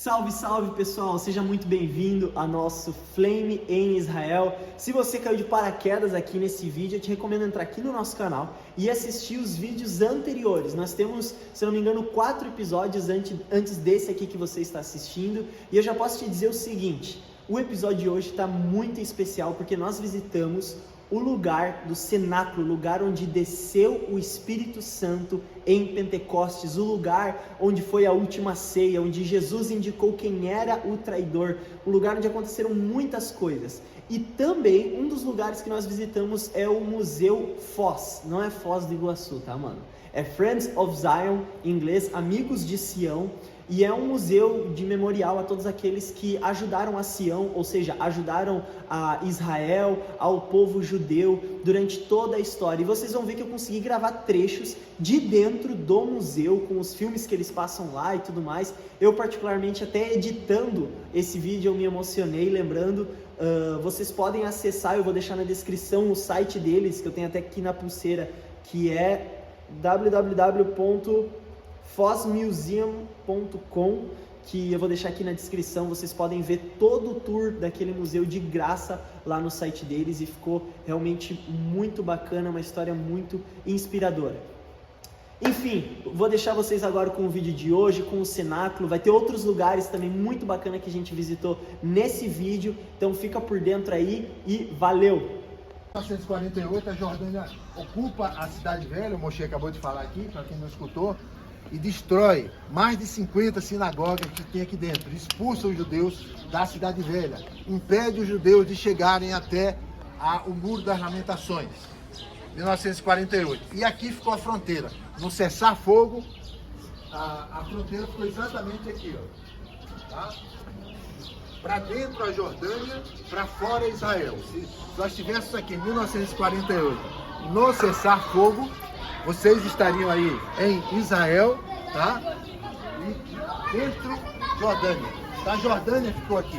Salve, salve pessoal, seja muito bem-vindo a nosso Flame em Israel. Se você caiu de paraquedas aqui nesse vídeo, eu te recomendo entrar aqui no nosso canal e assistir os vídeos anteriores. Nós temos, se não me engano, 4 episódios antes desse aqui que você está assistindo. E eu já posso te dizer o seguinte, o episódio de hoje está muito especial porque nós visitamos o lugar do cenáculo, o lugar onde desceu o Espírito Santo em Pentecostes, o lugar onde foi a última ceia, onde Jesus indicou quem era o traidor, o lugar onde aconteceram muitas coisas. E também, um dos lugares que nós visitamos é o Museu Foz, não é Foz do Iguaçu, tá, mano? É Friends of Zion, em inglês, Amigos de Sião, e é um museu de memorial a todos aqueles que ajudaram a Sião, ou seja, ajudaram a Israel, ao povo judeu durante toda a história. E vocês vão ver que eu consegui gravar trechos de dentro do museu, com os filmes que eles passam lá e tudo mais. Eu particularmente, até editando esse vídeo, eu me emocionei, lembrando. Vocês podem acessar, eu vou deixar na descrição o site deles, que eu tenho até aqui na pulseira, que é www.fozmuseum.com, que eu vou deixar aqui na descrição. Vocês podem ver todo o tour daquele museu de graça lá no site deles e ficou realmente muito bacana, uma história muito inspiradora. Enfim, vou deixar vocês agora com o vídeo de hoje, com o cenáculo. Vai ter outros lugares também muito bacana que a gente visitou nesse vídeo, então fica por dentro aí e valeu! Em 1948, a Jordânia ocupa a Cidade Velha, o Moshe acabou de falar aqui, para quem não escutou, e destrói mais de 50 sinagogas que tem aqui dentro, expulsa os judeus da Cidade Velha, impede os judeus de chegarem até o Muro das Lamentações, 1948. E aqui ficou a fronteira. No cessar-fogo, a fronteira ficou exatamente aqui, ó, tá? Para dentro a Jordânia, para fora Israel. Se nós estivéssemos aqui em 1948, no cessar-fogo, vocês estariam aí em Israel, tá? E dentro Jordânia. A Jordânia ficou aqui.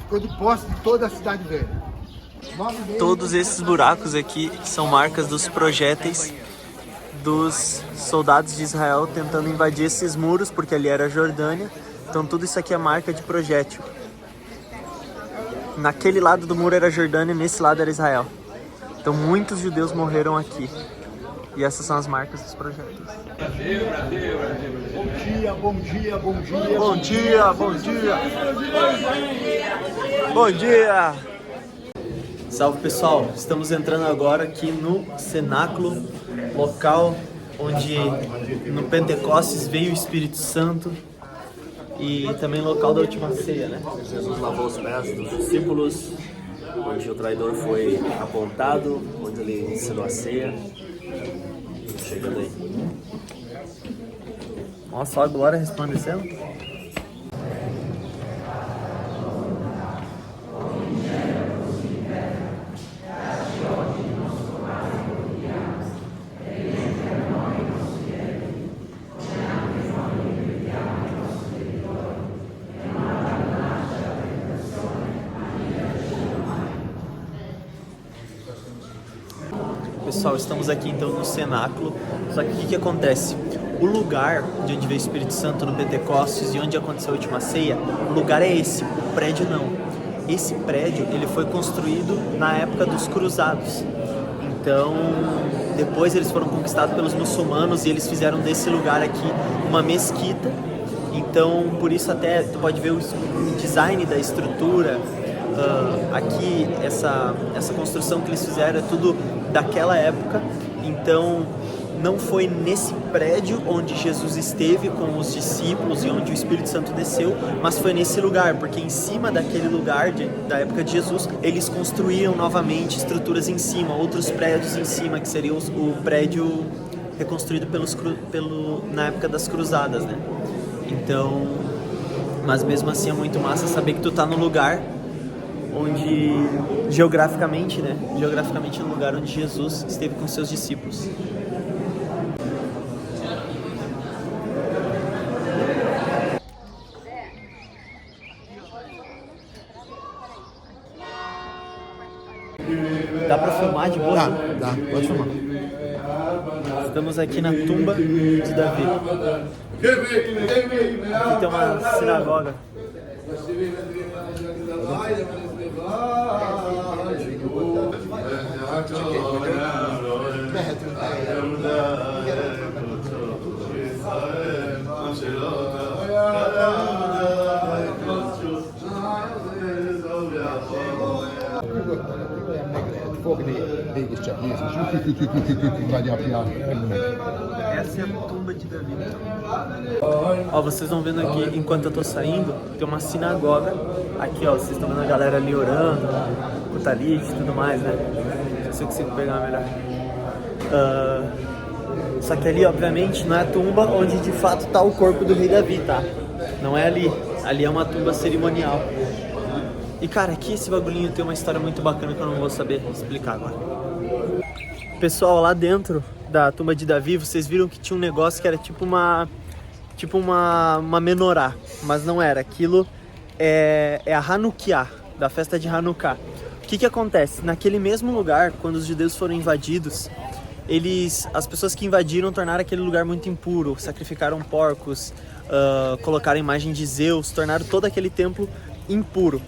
Ficou de posse de toda a Cidade Velha. Todos esses buracos aqui são marcas dos projéteis dos soldados de Israel tentando invadir esses muros, porque ali era a Jordânia. Então tudo isso aqui é marca de projétil. Naquele lado do muro era a Jordânia, nesse lado era Israel. Então muitos judeus morreram aqui. E essas são as marcas dos projetos. Brasil, Brasil, Brasil. Bom dia, bom dia, bom dia. Bom dia, bom dia. Bom dia. Salve pessoal, estamos entrando agora aqui no cenáculo, local onde no Pentecostes veio o Espírito Santo. E também local da última ceia, né? Jesus lavou os pés dos discípulos, onde o traidor foi apontado, onde ele ensinou a ceia. Chegando aí. Olha só a glória resplandecendo. Pessoal, estamos aqui então no cenáculo, só que o que acontece? O lugar de onde veio o Espírito Santo no Pentecostes e onde aconteceu a última ceia, o lugar é esse, o prédio não. Esse prédio, ele foi construído na época dos cruzados. Então, depois eles foram conquistados pelos muçulmanos e eles fizeram desse lugar aqui uma mesquita. Então, por isso até tu pode ver o design da estrutura. Aqui, essa construção que eles fizeram é tudo daquela época, então não foi nesse prédio onde Jesus esteve com os discípulos e onde o Espírito Santo desceu, mas foi nesse lugar, porque em cima daquele lugar da época de Jesus, eles construíram novamente estruturas em cima, outros prédios em cima, que seria o prédio reconstruído na época das cruzadas, né? Então, mas mesmo assim é muito massa saber que tu tá no lugar onde, geograficamente, né? Geograficamente no lugar onde Jesus esteve com seus discípulos. Dá pra filmar de boa? Dá, pode filmar. Estamos aqui na tumba de Davi. Aqui tem uma sinagoga. Essa é a tumba de Davi. Ó, vocês estão vendo aqui, enquanto eu tô saindo, tem uma sinagoga. Aqui, ó, vocês estão vendo a galera ali orando, com o talit e tudo mais, né? Não sei se eu consigo pegar melhor. Só que ali, obviamente, não é a tumba onde de fato tá o corpo do rei Davi, tá? Não é ali. Ali é uma tumba cerimonial. E cara, aqui esse bagulhinho tem uma história muito bacana que eu não vou saber explicar agora. Pessoal, lá dentro da tumba de Davi, vocês viram que tinha um negócio que era tipo uma menorá, mas não era. Aquilo é a Hanukkah, da festa de Hanukkah. O que acontece? Naquele mesmo lugar, quando os judeus foram invadidos, as pessoas que invadiram tornaram aquele lugar muito impuro, sacrificaram porcos, colocaram a imagem de Zeus, tornaram todo aquele templo impuro.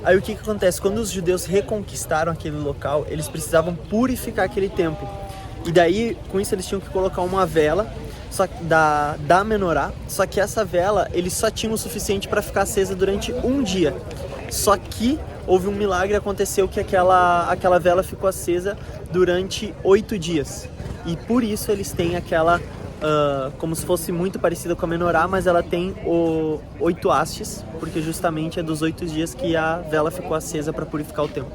Aí o que acontece? Quando os judeus reconquistaram aquele local, eles precisavam purificar aquele templo. E daí, com isso, eles tinham que colocar uma vela da menorá, só que essa vela, eles só tinham o suficiente para ficar acesa durante um dia. Só que houve um milagre, aconteceu que aquela vela ficou acesa durante 8 dias. E por isso eles têm aquela, como se fosse muito parecida com a menorá, mas ela tem 8 hastes, porque justamente é dos 8 dias que a vela ficou acesa para purificar o templo.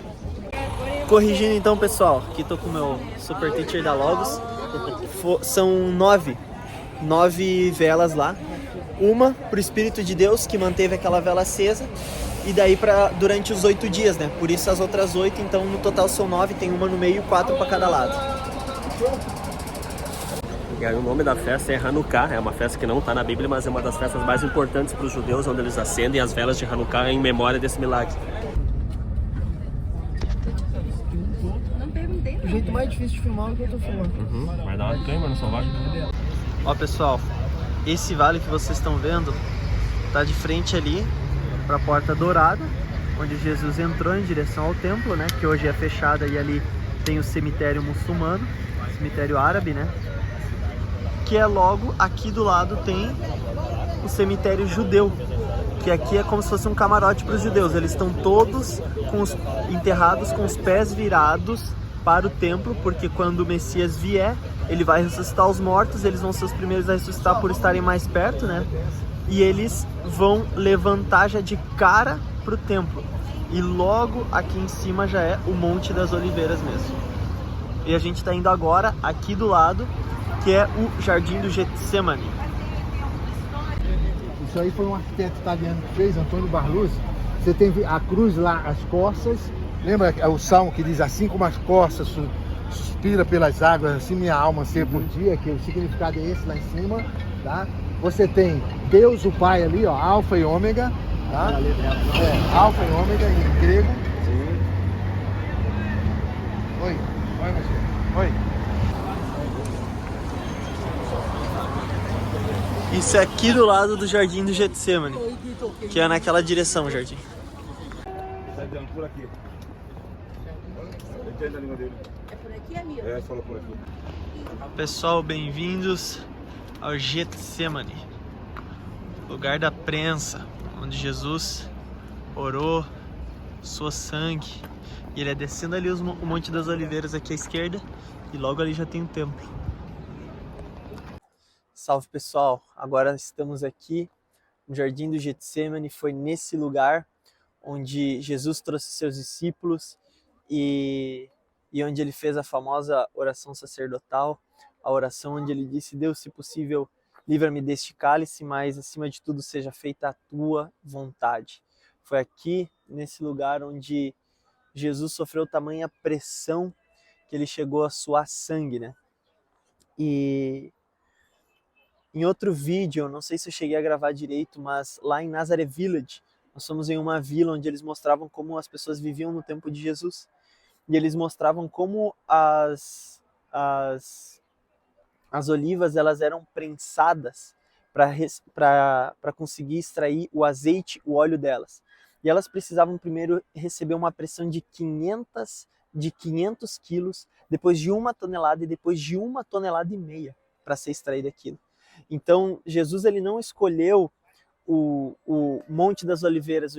Corrigindo então, pessoal, aqui tô com o meu super teacher da Logos. São 9 velas lá. Uma pro Espírito de Deus, que manteve aquela vela acesa. E daí durante os 8 dias, né? Por isso as outras 8, então no total são 9, tem uma no meio e 4 para cada lado. E aí o nome da festa é Hanukkah, é uma festa que não está na Bíblia, mas é uma das festas mais importantes para os judeus, onde eles acendem as velas de Hanukkah em memória desse milagre. O jeito mais difícil de filmar é o que eu tô filmando. Vai dar uma câmera no selvagem. Ó, pessoal, esse vale que vocês estão vendo tá de frente ali para a Porta Dourada, onde Jesus entrou em direção ao templo, né? Que hoje é fechada, e ali tem o cemitério muçulmano, cemitério árabe, né? Que é logo aqui do lado tem o cemitério judeu, que aqui é como se fosse um camarote para os judeus. Eles estão todos enterrados com os pés virados para o templo, porque quando o Messias vier, ele vai ressuscitar os mortos, eles vão ser os primeiros a ressuscitar por estarem mais perto, né? E eles vão levantar já de cara para o templo. E logo aqui em cima já é o Monte das Oliveiras mesmo. E a gente está indo agora aqui do lado, que é o Jardim do Getsemane. Isso aí foi um arquiteto italiano que fez, Antônio Barluzzi. Você tem a cruz lá, as costas. Lembra o salmo que diz assim como as costas suspira pelas águas, assim minha alma anseia por dia, que o significado é esse lá em cima, tá? Você tem Deus o Pai ali, ó, Alfa e Ômega, tá? Alfa e Ômega em grego. Sim. Oi, você. Oi. Isso é aqui do lado do Jardim do Getsemane, que é naquela direção, o jardim. Por aqui. Entende a língua dele? É por aqui, amigo? É, fala por aqui. Pessoal, bem-vindos ao Getsemane, lugar da prensa, onde Jesus orou, suou sangue, e ele é descendo ali o Monte das Oliveiras aqui à esquerda, e logo ali já tem um templo. Salve, pessoal, agora estamos aqui no Jardim do Getsemane. Foi nesse lugar onde Jesus trouxe seus discípulos e onde ele fez a famosa oração sacerdotal, a oração onde ele disse: Deus, se possível, livra-me deste cálice, mas acima de tudo seja feita a tua vontade. Foi aqui, nesse lugar, onde Jesus sofreu tamanha pressão que ele chegou a suar sangue, né? E em outro vídeo, eu não sei se eu cheguei a gravar direito, mas lá em Nazareth Village, nós fomos em uma vila onde eles mostravam como as pessoas viviam no tempo de Jesus. E eles mostravam como as olivas elas eram prensadas para conseguir extrair o azeite, o óleo delas. E elas precisavam primeiro receber uma pressão de 500 quilos, depois de 1 tonelada e depois de 1,5 toneladas para ser extraído aquilo. Então, Jesus ele não escolheu o Monte das Oliveiras,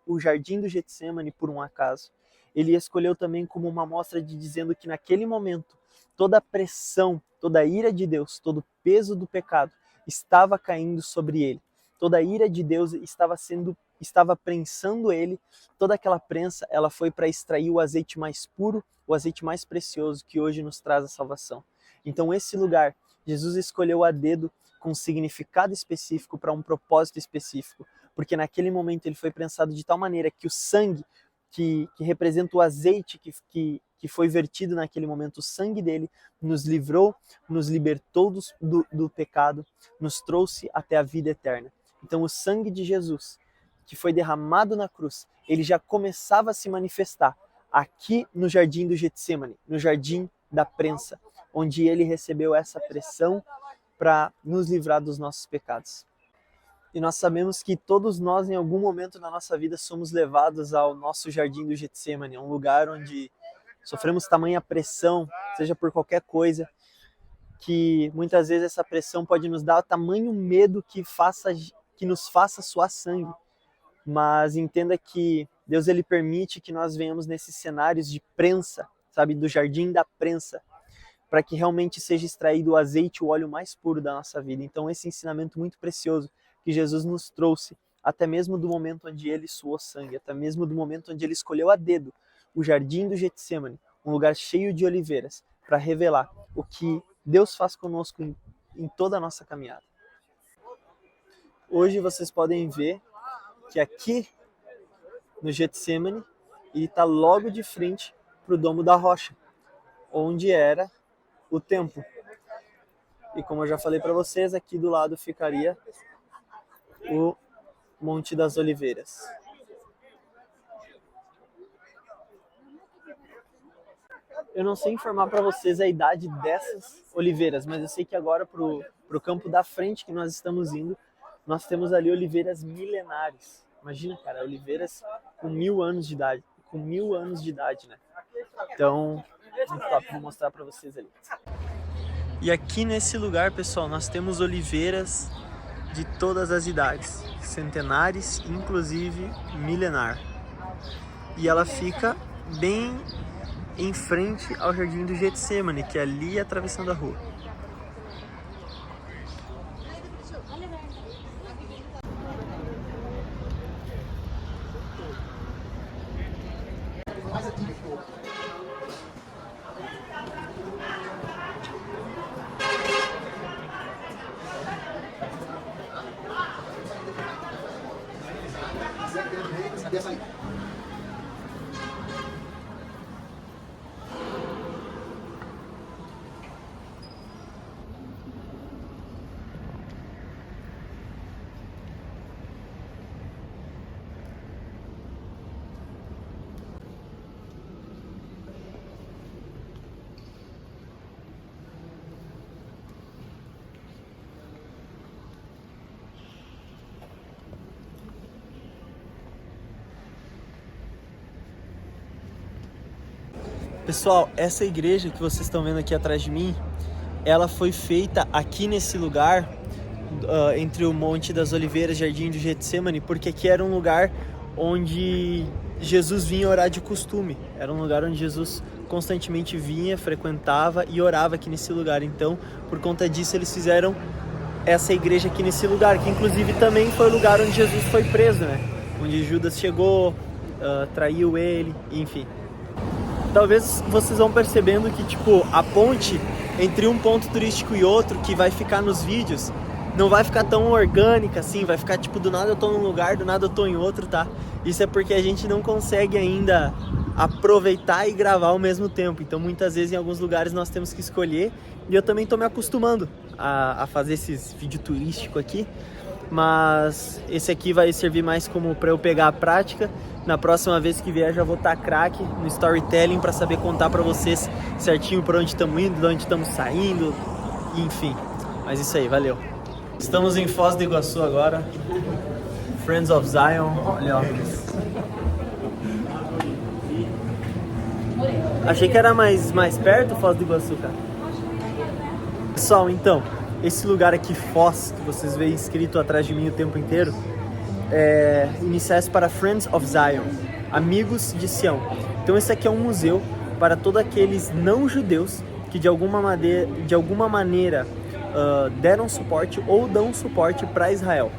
o Jardim do Getsemane por um acaso. Ele escolheu também como uma mostra de dizendo que naquele momento toda a pressão, toda a ira de Deus, todo o peso do pecado estava caindo sobre ele. Toda a ira de Deus estava prensando ele. Toda aquela prensa, ela foi para extrair o azeite mais puro, o azeite mais precioso que hoje nos traz a salvação. Então esse lugar, Jesus escolheu a dedo com um significado específico para um propósito específico, porque naquele momento ele foi prensado de tal maneira que o sangue que representa o azeite que foi vertido naquele momento, o sangue dele nos livrou, nos libertou do pecado, nos trouxe até a vida eterna. Então o sangue de Jesus, que foi derramado na cruz, ele já começava a se manifestar aqui no Jardim do Getsemane, no Jardim da Prensa, onde ele recebeu essa pressão para nos livrar dos nossos pecados. E nós sabemos que todos nós, em algum momento na nossa vida, somos levados ao nosso Jardim do Getsemane, um lugar onde sofremos tamanha pressão, seja por qualquer coisa, que muitas vezes essa pressão pode nos dar tamanho medo que nos faça suar sangue. Mas entenda que Deus ele permite que nós venhamos nesses cenários de prensa, sabe, do Jardim da Prensa, para que realmente seja extraído o azeite, o óleo mais puro da nossa vida. Então esse ensinamento muito precioso que Jesus nos trouxe, até mesmo do momento onde ele suou sangue, até mesmo do momento onde ele escolheu a dedo o Jardim do Getsemane, um lugar cheio de oliveiras, para revelar o que Deus faz conosco em toda a nossa caminhada. Hoje vocês podem ver que aqui no Getsemane, ele está logo de frente para o Domo da Rocha, onde era o templo. E como eu já falei para vocês, aqui do lado ficaria o Monte das Oliveiras. Eu não sei informar para vocês a idade dessas oliveiras, mas eu sei que agora pro campo da frente que nós estamos indo, nós temos ali oliveiras milenares. Imagina, cara, oliveiras com 1000 anos de idade. Com 1000 anos de idade, né? Então, muito top, vou mostrar para vocês ali. E aqui nesse lugar, pessoal, nós temos oliveiras de todas as idades, centenares, inclusive milenar. E ela fica bem em frente ao Jardim do Getsemane, que é ali atravessando a rua. Pessoal, essa igreja que vocês estão vendo aqui atrás de mim, ela foi feita aqui nesse lugar, entre o Monte das Oliveiras e o Jardim do Getsemane, porque aqui era um lugar onde Jesus vinha orar de costume. Era um lugar onde Jesus constantemente vinha, frequentava e orava aqui nesse lugar. Então, por conta disso, eles fizeram essa igreja aqui nesse lugar, que inclusive também foi o lugar onde Jesus foi preso, né? Onde Judas chegou, traiu ele, enfim. Talvez vocês vão percebendo que, tipo, a ponte entre um ponto turístico e outro, que vai ficar nos vídeos, não vai ficar tão orgânica assim, vai ficar tipo, do nada eu tô num lugar, do nada eu tô em outro, tá? Isso é porque a gente não consegue ainda aproveitar e gravar ao mesmo tempo. Então muitas vezes em alguns lugares nós temos que escolher, e eu também tô me acostumando a fazer esses vídeos turísticos aqui, mas esse aqui vai servir mais como para eu pegar a prática. Na próxima vez que vier já vou estar craque no storytelling para saber contar para vocês certinho para onde estamos indo, de onde estamos saindo, enfim. Mas isso aí, valeu! Estamos em Foz do Iguaçu agora. Friends of Zion. Olha, ó. Achei que era mais perto Foz do Iguaçu, cara. Pessoal, então, esse lugar aqui, Foz, que vocês veem escrito atrás de mim o tempo inteiro, é iniciais para Friends of Zion, Amigos de Sião. Então esse aqui é um museu para todos aqueles não judeus que de alguma maneira deram suporte ou dão suporte para Israel.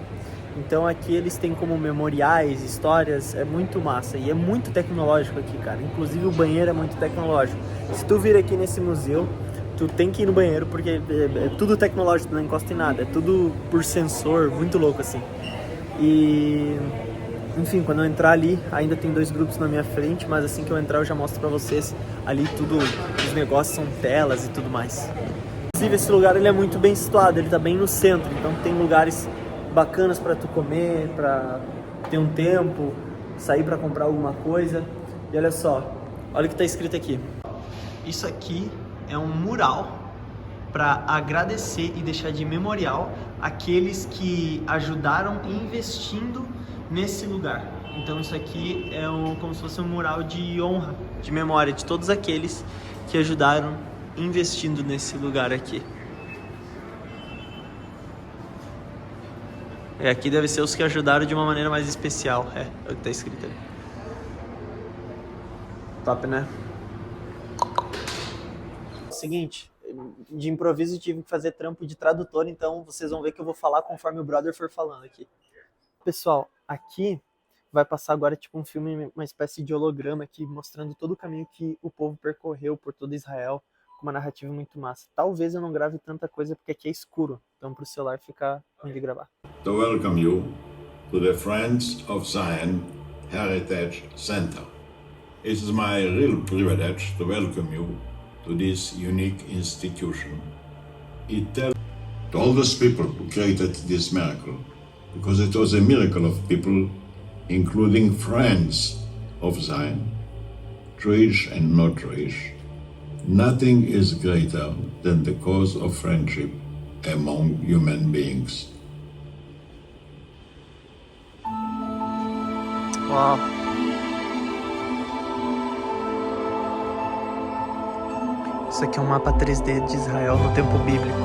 Então aqui eles têm como memoriais, histórias, é muito massa e é muito tecnológico aqui, cara. Inclusive o banheiro é muito tecnológico. Se tu vir aqui nesse museu, tu tem que ir no banheiro porque é tudo tecnológico, não encosta em nada, é tudo por sensor, muito louco assim. E enfim, quando eu entrar ali, ainda tem 2 grupos na minha frente, mas assim que eu entrar eu já mostro pra vocês ali tudo, os negócios são telas e tudo mais. Inclusive esse lugar ele é muito bem situado, ele tá bem no centro, então tem lugares bacanas para tu comer, para ter um tempo, sair para comprar alguma coisa. E olha só, olha o que está escrito aqui. Isso aqui é um mural para agradecer e deixar de memorial aqueles que ajudaram investindo nesse lugar. Então isso aqui é como se fosse um mural de honra, de memória de todos aqueles que ajudaram investindo nesse lugar aqui. Aqui deve ser os que ajudaram de uma maneira mais especial. É o que tá escrito ali. Top, né? Seguinte, de improviso tive que fazer trampo de tradutor, então vocês vão ver que eu vou falar conforme o brother for falando aqui. Pessoal, aqui vai passar agora tipo um filme, uma espécie de holograma aqui, mostrando todo o caminho que o povo percorreu por todo Israel, com uma narrativa muito massa. Talvez eu não grave tanta coisa porque aqui é escuro, então pro celular fica ruim de gravar. To welcome you to the Friends of Zion Heritage Center. It is my real privilege to welcome you to this unique institution. It tells to all those people who created this miracle, because it was a miracle of people, including friends of Zion, Jewish and not Jewish. Nothing is greater than the cause of friendship among human beings. Uau. Isso aqui é um mapa 3D de Israel no tempo bíblico.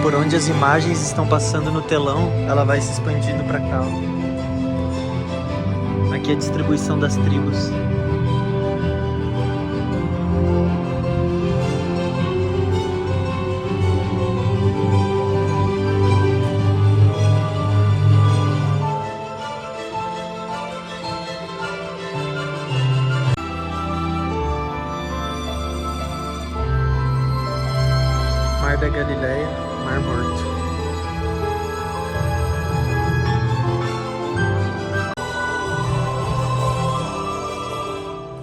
Por onde as imagens estão passando no telão, ela vai se expandindo para cá. Aqui é a distribuição das tribos. Mar da Galileia, Mar Morto.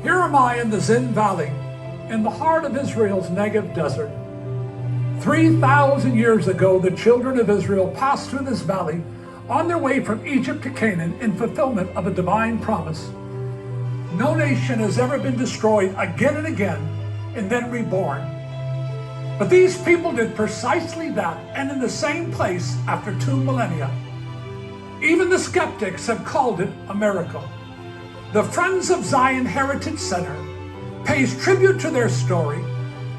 Here am I in the Zin Valley, in the heart of Israel's Negev desert. 3,000 years ago, the children of Israel passed through this valley on their way from Egypt to Canaan in fulfillment of a divine promise. No nation has ever been destroyed again and again and then reborn. But these people did precisely that, and in the same place after 2 millennia. Even the skeptics have called it a miracle. The Friends of Zion Heritage Center pays tribute to their story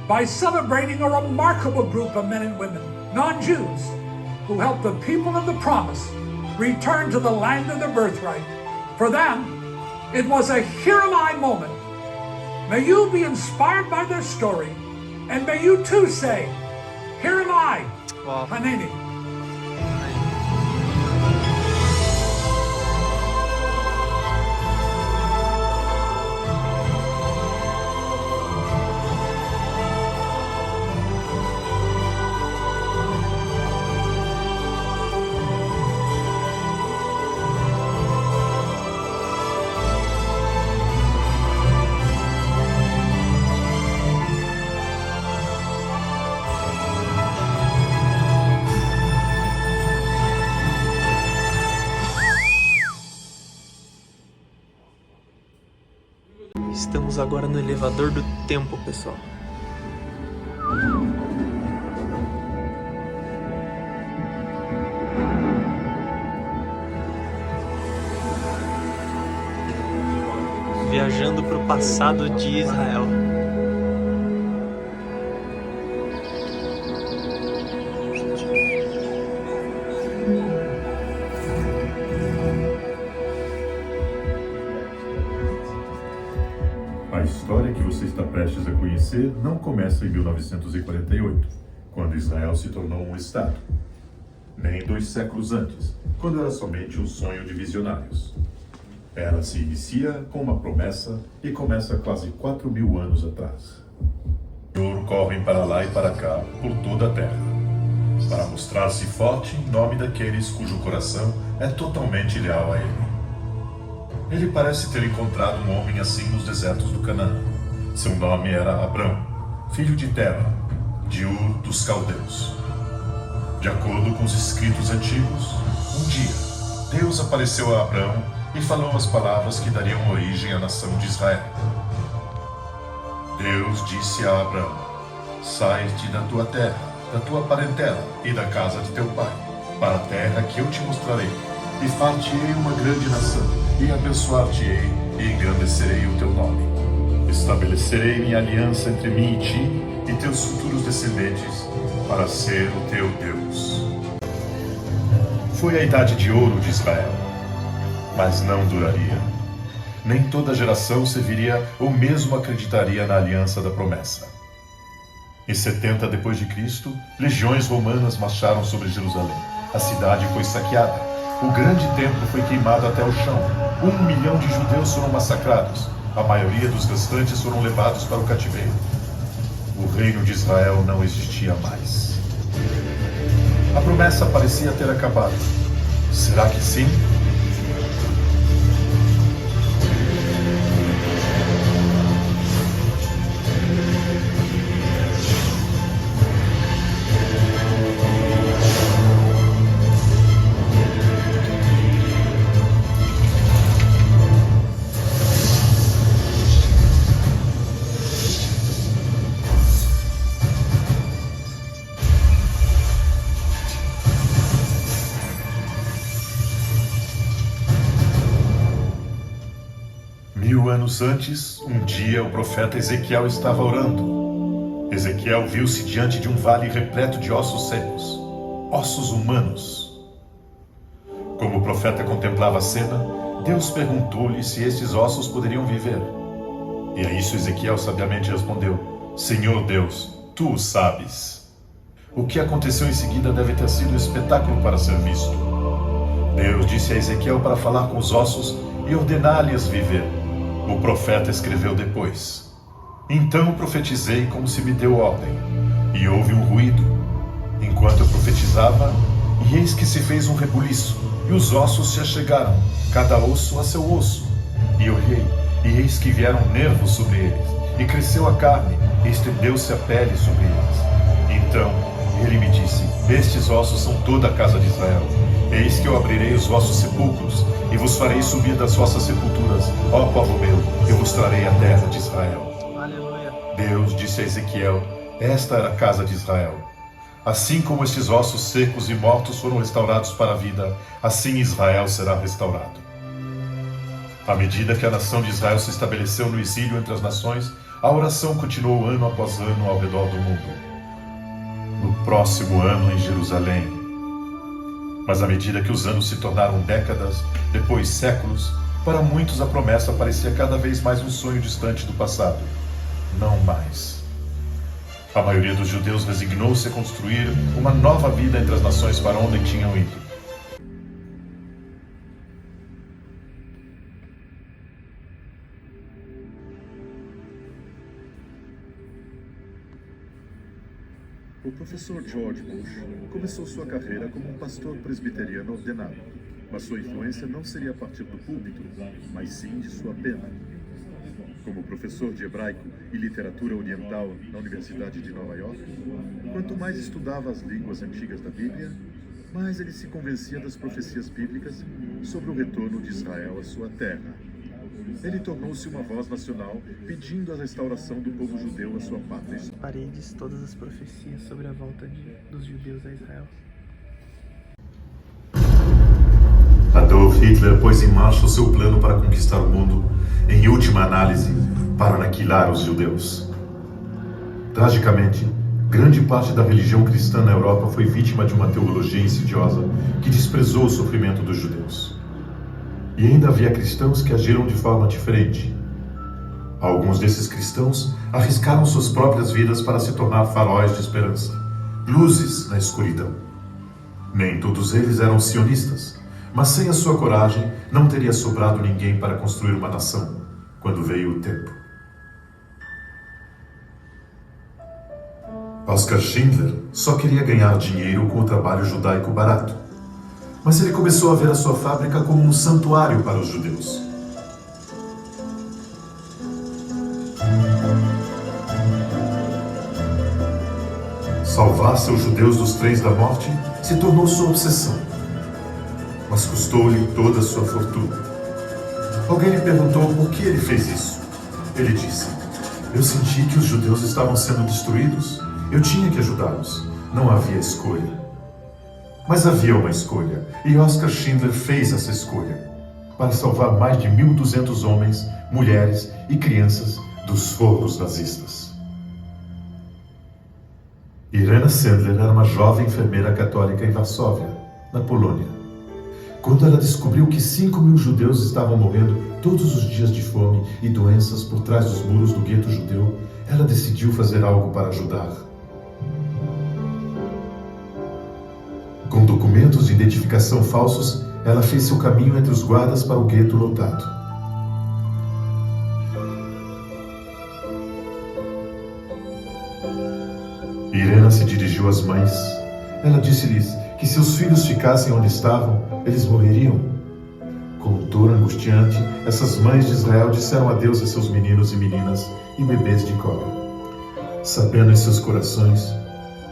by celebrating a remarkable group of men and women, non-Jews, who helped the people of the promise return to the land of their birthright. For them, it was a here am I moment. May you be inspired by their story, and may you too say, here am I, Wow. Haneni. Estamos agora no elevador do tempo, pessoal. Viajando para o passado de Israel. A história que você está prestes a conhecer não começa em 1948, quando Israel se tornou um Estado. Nem 2 séculos antes, quando era somente um sonho de visionários. Ela se inicia com uma promessa e começa quase 4.000 anos atrás. O ouro correm para lá e para cá, por toda a terra, para mostrar-se forte em nome daqueles cujo coração é totalmente leal a ele. Ele parece ter encontrado um homem assim nos desertos do Canaã. Seu nome era Abrão, filho de Tera, de Ur dos Caldeus. De acordo com os escritos antigos, um dia, Deus apareceu a Abrão e falou as palavras que dariam origem à nação de Israel. Deus disse a Abrão: sai-te da tua terra, da tua parentela e da casa de teu pai, para a terra que eu te mostrarei, e far-te-ei uma grande nação, e abençoar-te-ei, e engrandecerei o teu nome. Estabelecerei minha aliança entre mim e ti, e teus futuros descendentes, para ser o teu Deus. Foi a idade de ouro de Israel, mas não duraria. Nem toda geração serviria ou mesmo acreditaria na aliança da promessa. Em 70 d.C., legiões romanas marcharam sobre Jerusalém. A cidade foi saqueada. O grande templo foi queimado até o chão. 1 milhão de judeus foram massacrados. A maioria dos restantes foram levados para o cativeiro. O reino de Israel não existia mais. A promessa parecia ter acabado. Será que sim? Anos antes, um dia o profeta Ezequiel estava orando. Ezequiel viu-se diante de um vale repleto de ossos secos, ossos humanos. Como o profeta contemplava a cena, Deus perguntou-lhe se estes ossos poderiam viver. E a isso Ezequiel sabiamente respondeu: Senhor Deus, tu o sabes. O que aconteceu em seguida deve ter sido um espetáculo para ser visto. Deus disse a Ezequiel para falar com os ossos e ordenar-lhes viver. O profeta escreveu depois: então profetizei como se me deu ordem, e houve um ruído, enquanto eu profetizava, e eis que se fez um rebuliço, e os ossos se achegaram, cada osso a seu osso. E olhei, e eis que vieram nervos sobre eles, e cresceu a carne, e estendeu-se a pele sobre eles. Então ele me disse: estes ossos são toda a casa de Israel. Eis que eu abrirei os vossos sepulcros, e vos farei subir das vossas sepulturas, ó povo meu, eu vos trarei a terra de Israel. Aleluia. Deus disse a Ezequiel: esta era a casa de Israel. Assim como estes ossos secos e mortos foram restaurados para a vida, assim Israel será restaurado. À medida que a nação de Israel se estabeleceu no exílio entre as nações, a oração continuou ano após ano ao redor do mundo. No próximo ano em Jerusalém. Mas à medida que os anos se tornaram décadas, depois séculos, para muitos a promessa parecia cada vez mais um sonho distante do passado. Não mais. A maioria dos judeus resignou-se a construir uma nova vida entre as nações para onde tinham ido. O professor George Bush começou sua carreira como um pastor presbiteriano ordenado, mas sua influência não seria a partir do púlpito, mas sim de sua pena. Como professor de hebraico e literatura oriental na Universidade de Nova York, quanto mais estudava as línguas antigas da Bíblia, mais ele se convencia das profecias bíblicas sobre o retorno de Israel à sua terra. ele tornou-se uma voz nacional pedindo a restauração do povo judeu à sua pátria. Paredes, todas as profecias sobre a volta dos judeus a Israel. Adolf Hitler pôs em marcha o seu plano para conquistar o mundo, em última análise, para aniquilar os judeus. Tragicamente, grande parte da religião cristã na Europa foi vítima de uma teologia insidiosa que desprezou o sofrimento dos judeus. E ainda havia cristãos que agiram de forma diferente. Alguns desses cristãos arriscaram suas próprias vidas para se tornar faróis de esperança, luzes na escuridão. Nem todos eles eram sionistas, mas sem a sua coragem não teria sobrado ninguém para construir uma nação quando veio o tempo. Oskar Schindler só queria ganhar dinheiro com o trabalho judaico barato, mas ele começou a ver a sua fábrica como um santuário para os judeus. Salvar seus judeus dos trens da morte se tornou sua obsessão, mas custou-lhe toda a sua fortuna. Alguém lhe perguntou por que ele fez isso. Ele disse: eu senti que os judeus estavam sendo destruídos. Eu tinha que ajudá-los. Não havia escolha. Mas havia uma escolha, e Oskar Schindler fez essa escolha para salvar mais de 1.200 homens, mulheres e crianças dos fornos nazistas. Irena Sendler era uma jovem enfermeira católica em Varsóvia, na Polônia. Quando ela descobriu que 5.000 judeus estavam morrendo todos os dias de fome e doenças por trás dos muros do gueto judeu, ela decidiu fazer algo para ajudar. Com documentos de identificação falsos, ela fez seu caminho entre os guardas para o gueto lotado. Irena se dirigiu às mães. Ela disse-lhes que se os filhos ficassem onde estavam, eles morreriam. Com dor angustiante, essas mães de Israel disseram adeus a seus meninos e meninas e bebês de colo, sabendo em seus corações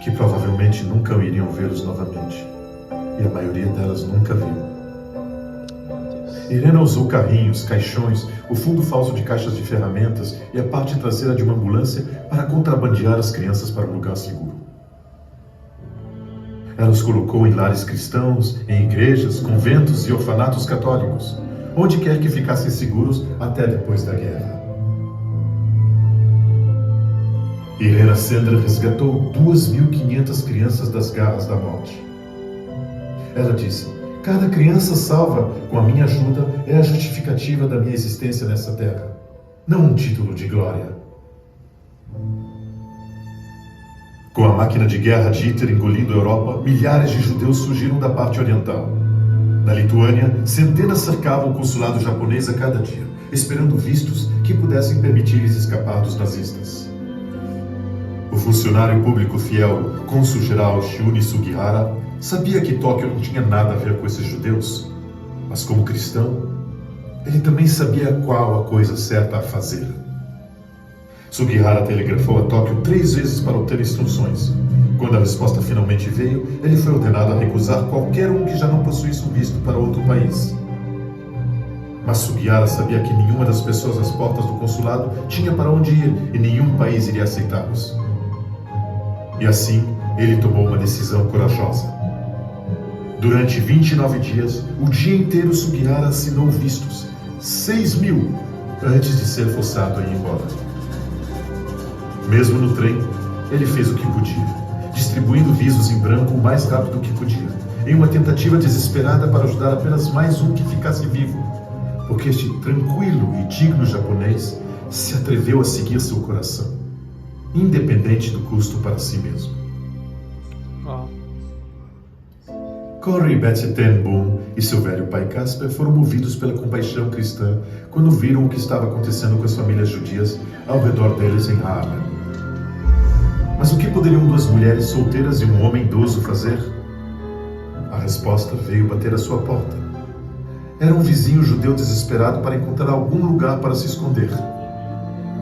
que provavelmente nunca iriam vê-los novamente. E a maioria delas nunca viu. Irena usou carrinhos, caixões, o fundo falso de caixas de ferramentas e a parte traseira de uma ambulância para contrabandear as crianças para um lugar seguro. Ela os colocou em lares cristãos, em igrejas, conventos e orfanatos católicos, onde quer que ficassem seguros até depois da guerra. Irena Sendler resgatou 2.500 crianças das garras da morte. Ela disse: cada criança salva com a minha ajuda é a justificativa da minha existência nessa terra, não um título de glória. Com a máquina de guerra de Hitler engolindo a Europa, milhares de judeus surgiram da parte oriental. Na Lituânia, centenas cercavam o consulado japonês a cada dia, esperando vistos que pudessem permitir-lhes escapar dos nazistas. O funcionário público fiel, cônsul-geral Shuni Sugihara, sabia que Tóquio não tinha nada a ver com esses judeus, mas como cristão, ele também sabia qual a coisa certa a fazer. Sugihara telegrafou a Tóquio 3 vezes para obter instruções. Quando a resposta finalmente veio, ele foi ordenado a recusar qualquer um que já não possuísse um visto para outro país. Mas Sugihara sabia que nenhuma das pessoas às portas do consulado tinha para onde ir e nenhum país iria aceitá-los. E assim, ele tomou uma decisão corajosa. Durante 29 dias, o dia inteiro Sugihara assinou vistos, 6.000, antes de ser forçado a ir embora. Mesmo no trem, ele fez o que podia, distribuindo visos em branco o mais rápido que podia, em uma tentativa desesperada para ajudar apenas mais um que ficasse vivo, porque este tranquilo e digno japonês se atreveu a seguir seu coração, independente do custo para si mesmo. Corrie Betty ten Boom e seu velho pai Casper foram movidos pela compaixão cristã quando viram o que estava acontecendo com as famílias judias ao redor deles em Haarlem. Mas o que poderiam 2 mulheres solteiras e um homem idoso fazer? A resposta veio bater à sua porta. Era um vizinho judeu desesperado para encontrar algum lugar para se esconder.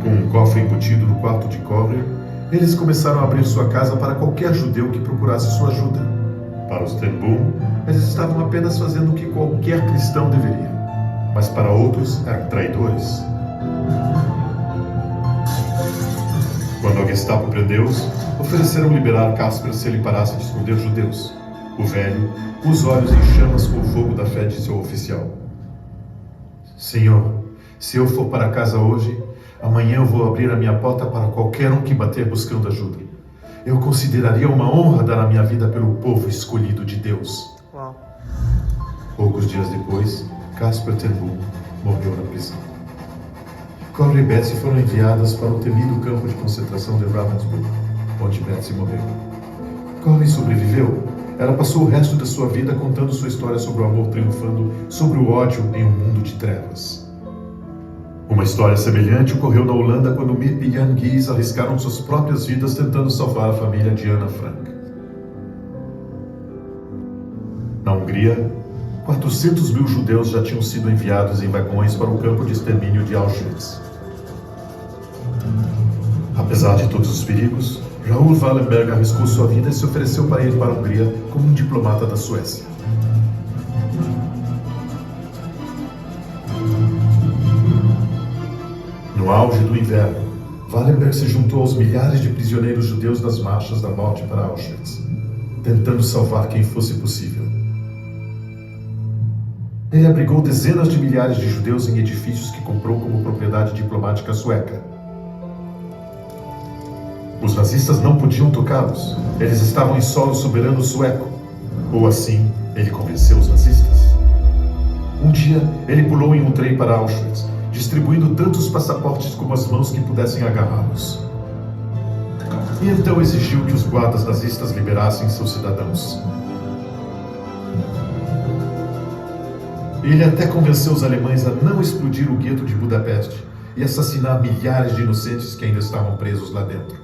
Com um cofre embutido no quarto de Corrie, eles começaram a abrir sua casa para qualquer judeu que procurasse sua ajuda. Para os ten Boom, eles estavam apenas fazendo o que qualquer cristão deveria: mas para outros eram traidores. Quando a Gestapo prendeu-os, ofereceram liberar Casper se ele parasse de esconder judeus. O velho, com os olhos em chamas com o fogo da fé, disse ao oficial: Senhor, se eu for para casa hoje, amanhã eu vou abrir a minha porta para qualquer um que bater buscando ajuda. Eu consideraria uma honra dar a minha vida pelo povo escolhido de Deus. Uau. Poucos dias depois, Casper ten Boom morreu na prisão. Cole e Betsy foram enviadas para o temido campo de concentração de Ravensbrück, onde Betsy morreu. Cole sobreviveu. Ela passou o resto da sua vida contando sua história sobre o amor triunfando sobre o ódio em um mundo de trevas. Uma história semelhante ocorreu na Holanda quando Miep e Jan Gies arriscaram suas próprias vidas tentando salvar a família de Anna Frank. Na Hungria, 400 mil judeus já tinham sido enviados em vagões para o campo de extermínio de Auschwitz. Apesar de todos os perigos, Raoul Wallenberg arriscou sua vida e se ofereceu para ir para a Hungria como um diplomata da Suécia. No auge do inverno, Wallenberg se juntou aos milhares de prisioneiros judeus das marchas da morte para Auschwitz, tentando salvar quem fosse possível. Ele abrigou dezenas de milhares de judeus em edifícios que comprou como propriedade diplomática sueca. Os nazistas não podiam tocá-los, eles estavam em solo soberano sueco. Ou assim, ele convenceu os nazistas. Um dia, ele pulou em um trem para Auschwitz, distribuindo tantos passaportes como as mãos que pudessem agarrá-los. E então exigiu que os guardas nazistas liberassem seus cidadãos. Ele até convenceu os alemães a não explodir o gueto de Budapeste e assassinar milhares de inocentes que ainda estavam presos lá dentro.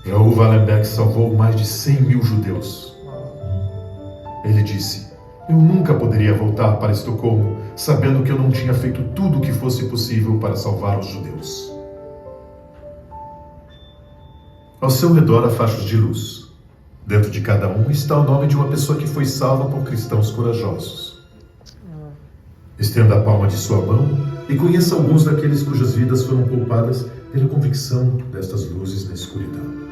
Raoul Wallenberg salvou mais de 100 mil judeus. Ele disse: eu nunca poderia voltar para Estocolmo sabendo que eu não tinha feito tudo o que fosse possível para salvar os judeus. Ao seu redor há fachos de luz. Dentro de cada um está o nome de uma pessoa que foi salva por cristãos corajosos. Estenda a palma de sua mão e conheça alguns daqueles cujas vidas foram poupadas pela convicção destas luzes na escuridão.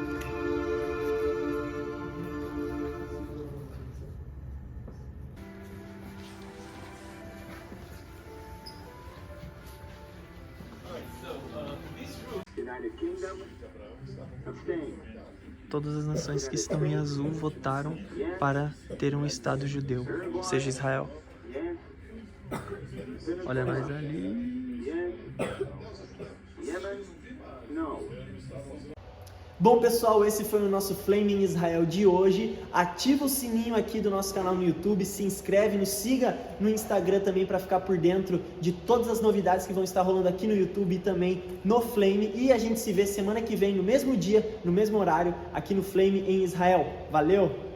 Todas as nações que estão em azul votaram para ter um Estado judeu, ou seja, Israel. Olha nós ali. Bom, pessoal, esse foi o nosso Flaming Israel de hoje. Ativa o sininho aqui do nosso canal no YouTube, se inscreve, nos siga no Instagram também para ficar por dentro de todas as novidades que vão estar rolando aqui no YouTube e também no Flame. E a gente se vê semana que vem, no mesmo dia, no mesmo horário, aqui no Flame em Israel. Valeu!